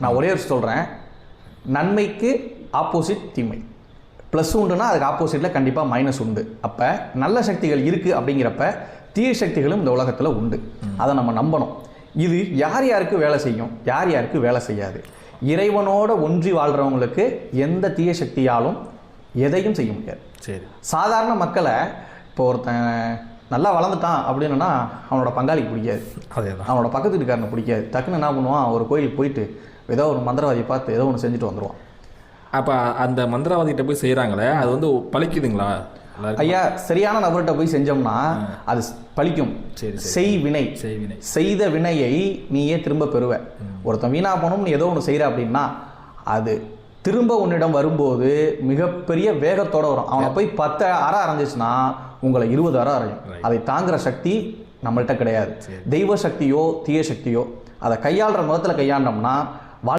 நான் ஒரே ஒரு சொல்கிறேன், நன்மைக்கு ஆப்போசிட் தீமை. ப்ளஸ் உண்டுன்னா அதுக்கு ஆப்போசிட்டில் கண்டிப்பாக மைனஸ் உண்டு. அப்போ நல்ல சக்திகள் இருக்குது அப்படிங்கிறப்ப தீய சக்திகளும் இந்த உலகத்தில் உண்டு. அதை நம்ம நம்பணும். இது யார் யாருக்கு வேலை செய்யும், யார் யாருக்கு வேலை செய்யாது. இறைவனோட ஒன்றி வாழ்கிறவங்களுக்கு எந்த தீய சக்தியாலும் எதையும் செய்ய முடியாது. சரி, சாதாரண மக்களை இப்போ ஒருத்தன் நல்லா வளர்ந்துட்டான் அப்படின்னா அவனோட பங்காளிக்கு பிடிக்காது, அவனோட பக்கத்து வீட்டுக்காரனை பிடிக்காது. டக்குன்னு என்ன பண்ணுவான், ஒரு கோயிலுக்கு போயிட்டு ஏதோ ஒரு மந்திரவாதியை பார்த்து ஏதோ ஒன்று செஞ்சுட்டு வந்துடுவான். அப்போ அந்த மந்திரவாதிகிட்ட போய் செய்கிறாங்களே, அது வந்து பழிக்குதுங்களா? ஐயா, சரியான நபர்கிட்ட போய் செஞ்சோம்னா அது பழிக்கும். செய்வினை, செய்த வினையை நீயே திரும்ப பெறுவ. ஒருத்தன் வீணா போனோம்னு ஏதோ ஒன்று செய்கிற அப்படின்னா அது திரும்ப உன்னிடம் வரும்போது மிகப்பெரிய வேகத்தோடு வரும். அவனை போய் 10 அறை அரைஞ்சிச்சுன்னா உங்களை 20 அறை அரையும். அதை தாங்குகிற சக்தி நம்மள்கிட்ட கிடையாது. தெய்வ சக்தியோ தீய சக்தியோ அதை கையாளுற முகத்தில் கையாண்டோம்னா